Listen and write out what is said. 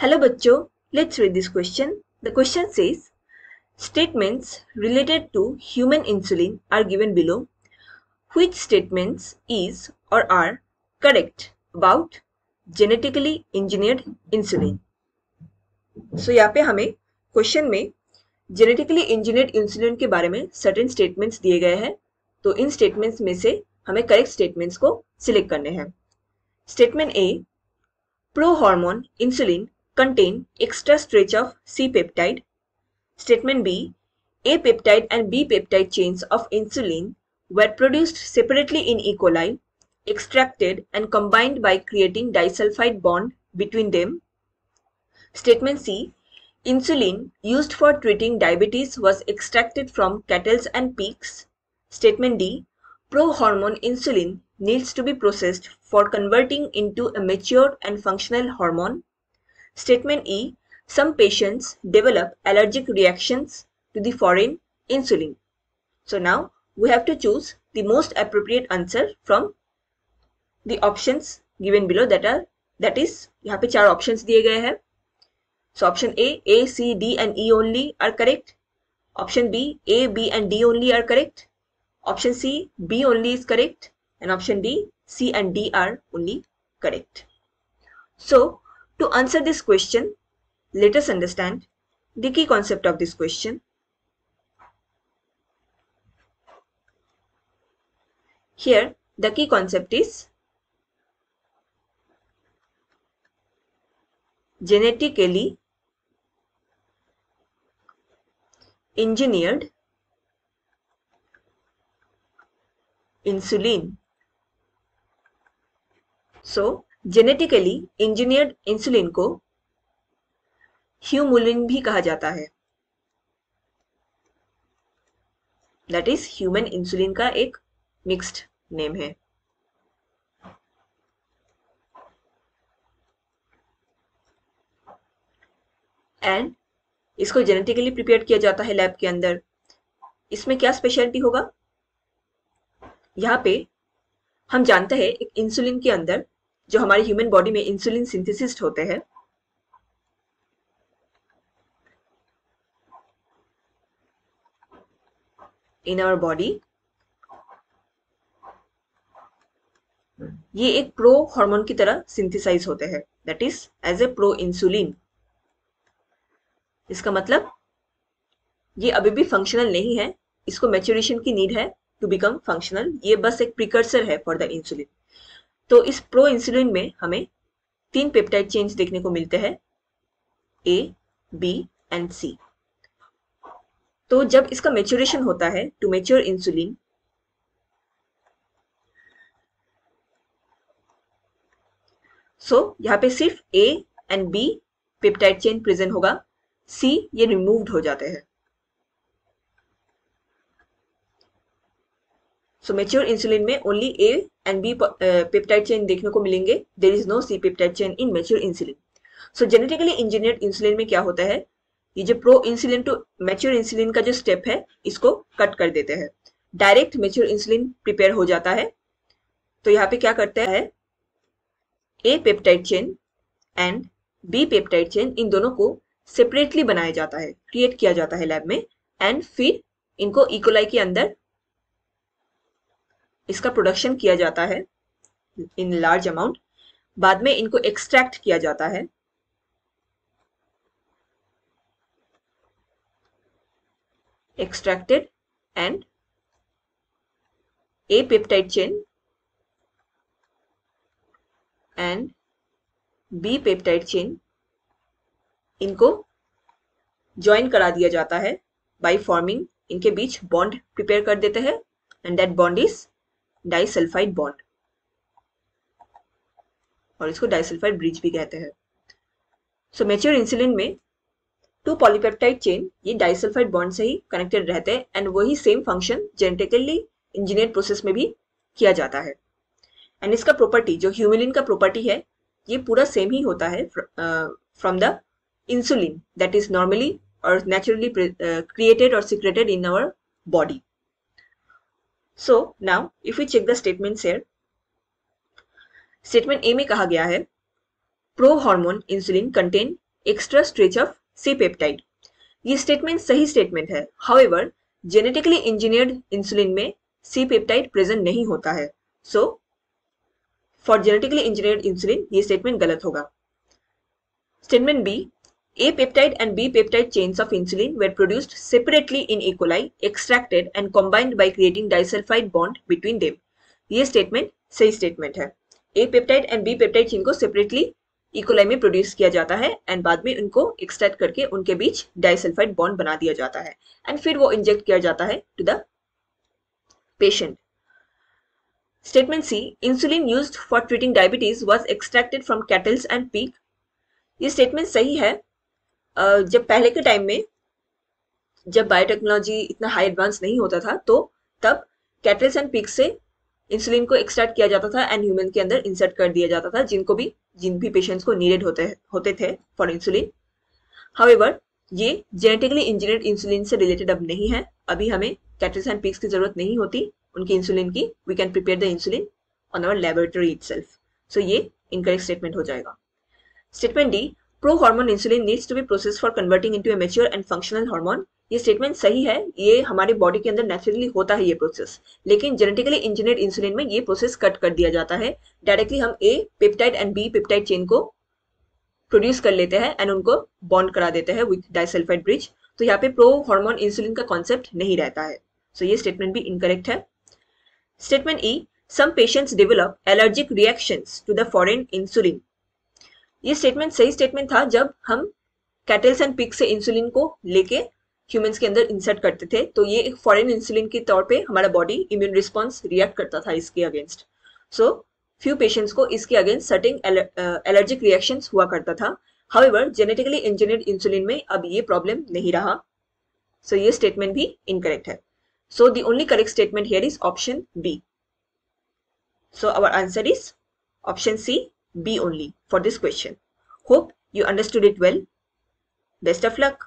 Hello बच्चों, let's read this question. The question says, statements related to human insulin are given below. Which statements is or are correct about genetically engineered insulin? So यहाँ पे हमें question में genetically engineered insulin के बारे में certain statements दिए गए हैं. तो इन स्टेटमेंट्स में से हमें करेक्ट स्टेटमेंट्स को सिलेक्ट करने हैं. Statement A, pro hormone insulin contain extra stretch of C-peptide. Statement B, A peptide and B peptide chains of insulin were produced separately in E. coli, extracted and combined by creating disulfide bond between them. Statement C, insulin used for treating diabetes was extracted from cattle and pigs. Statement D, pro-hormone insulin needs to be processed for converting into a mature and functional hormone. Statement E, some patients develop allergic reactions to the foreign insulin. So now we have to choose the most appropriate answer from the options given below, that is यहाँ पे 4 options दिए गए हैं. So option A, C, D and E only are correct. Option B, A, B and D only are correct. Option C, B only is correct. And option D, C and D are only correct. So to answer this question, let us understand the key concept of this question. Here, the key concept is genetically engineered insulin. So, genetically engineered insulin को Humulin भी कहा जाता है. That is human insulin का एक mixed name है. And इसको genetically prepare किया जाता है लैब के अंदर. इसमें क्या स्पेशलिटी होगा? यहाँ पे हम जानते हैं एक इंसुलिन के अंदर जो हमारी ह्यूमन बॉडी में इंसुलिन सिंथेसिस होते हैं, इन आवर बॉडी, ये एक प्रो हार्मोन की तरह सिंथेसाइज होते हैं, that is as a pro insulin. इसका मतलब ये अभी भी फंक्शनल नहीं है, इसको मैच्योरेशन की नीड है टू बिकम फंक्शनल. ये बस एक प्रिकर्सर है फॉर द इंसुलिन. तो इस प्रो इंसुलिन में हमें 3 पेप्टाइड चेन्स देखने को मिलते हैं, ए, बी एंड सी. तो जब इसका मैच्योरेशन होता है टू मैच्योर इंसुलिन, सो यहाँ पे सिर्फ A and B peptide chain present होगा, सी ये रिमूव्ड हो जाते हैं. सो मैच्योर इंसुलिन में only A and B peptide chain देखने को मिलेंगे. There is no C peptide chain in mature insulin. So genetically engineered insulin में क्या होता है, ये जो pro insulin to mature insulin का जो स्टेप है इसको कट कर देते हैं. डायरेक्ट मैच्योर इंसुलिन प्रिपेयर हो जाता है. तो यहाँ पे क्या करता है, A peptide chain and B peptide chain, इन दोनों को सेपरेटली बनाया जाता है, क्रिएट किया जाता है लैब में, एंड फिर इनको इकोलाई के अंदर इसका प्रोडक्शन किया जाता है इन लार्ज अमाउंट. बाद में इनको एक्सट्रैक्ट किया जाता है. Extracted and A peptide chain and B peptide chain, इनको ज्वाइन करा दिया जाता है बाय फॉर्मिंग, इनके बीच बॉन्ड प्रिपेयर कर देते हैं, and that bond is disulphide bond, और इसको डाइसल्फाइड ब्रिज भी कहते हैं. सो मैच्योर इंसुलिन में 2 पॉलीपेप्टाइड चेन ये डाइसल्फाइड बॉन्ड से ही कनेक्टेड रहते हैं, एंड वही same function genetically engineered process में भी किया जाता है. एंड इसका प्रॉपर्टी जो ह्यूमुलिन का प्रॉपर्टी है ये पूरा सेम ही होता है from the insulin that is normally और नेचुरली क्रिएटेड और secreted in our body. So now if we check the statements here, statement A में कहा गया है pro hormone insulin contain extra stretch of C peptide. ये statement सही स्टेटमेंट है. However, genetically engineered insulin में C peptide present नहीं होता है. So, for genetically engineered insulin ये स्टेटमेंट गलत होगा. Statement B. A peptide and B peptide chains of insulin were produced separately in E. coli, extracted and combined by creating disulfide bond between them. ये statement सही स्टेटमेंट है. A peptide and B peptide chain को separately E. coli में produce किया जाता है and बाद में उनको एक्सट्रैक्ट करके उनके बीच डाइसल्फाइड बॉन्ड बना दिया जाता है एंड फिर वो इंजेक्ट किया जाता है to the patient. Statement C. Insulin used for treating diabetes was extracted from cattles and pig. ये स्टेटमेंट सही है. जब पहले के टाइम में जब बायोटेक्नोलॉजी इतना हाई एडवांस नहीं होता था तो तब कैटल्स एंड पिग से इंसुलिन को एक्सट्रैक्ट किया जाता था एंड ह्यूमन के अंदर इंसर्ट कर दिया जाता था जिन भी पेशेंट्स को नीडेड होते थे फॉर इंसुलिन. हाउएवर ये जेनेटिकली इंजीनियर्ड इंसुलिन से रिलेटेड अब नहीं है. अभी हमें कैटल्स एंड पिग्स की जरूरत नहीं होती उनकी इंसुलिन की. We can prepare the insulin on our laboratory itself. So ये इनकरेक्ट स्टेटमेंट हो जाएगा. Statement D. Pro hormone insulin needs to be process for converting into a mature and functional hormone. ये स्टेटमेंट सही है. ये हमारे body के अंदर नेचुरली होता है ये प्रोसेस, लेकिन जेनेटिकली इंजीनियर्ड इंसुलिन में ये प्रोसेस कट कर दिया जाता है. डायरेक्टली हम A peptide and B peptide chain को प्रोड्यूस कर लेते हैं एंड उनको बॉन्ड करा देते हैं विद डाइसल्फाइड ब्रिज. तो यहाँ पे प्रो हार्मोन इंसुलिन का कॉन्सेप्ट नहीं रहता है. सो ये स्टेटमेंट भी इनकरेक्ट है. Statement E. Some patients develop allergic reactions to the foreign insulin. ये स्टेटमेंट सही स्टेटमेंट था जब हम कैटल्स एंड पिग से इंसुलिन को लेके ह्यूमंस के अंदर इंसर्ट करते थे तो ये एक फॉरेन इंसुलिन के तौर पे हमारा बॉडी इम्यून रिस्पॉन्स रिएक्ट करता था इसके अगेंस्ट. सो फ्यू पेशेंट्स को इसके अगेंस्ट सर्टेन एलर्जिक रिएक्शंस हुआ करता था. हाउएवर जेनेटिकली इंजीनियर्ड इंसुलिन में अब ये प्रॉब्लम नहीं रहा. सो ये स्टेटमेंट भी इनकरेक्ट है. So the only correct statement here is option B. So our answer is option C, B only for this question. Hope you understood it well. Best of luck.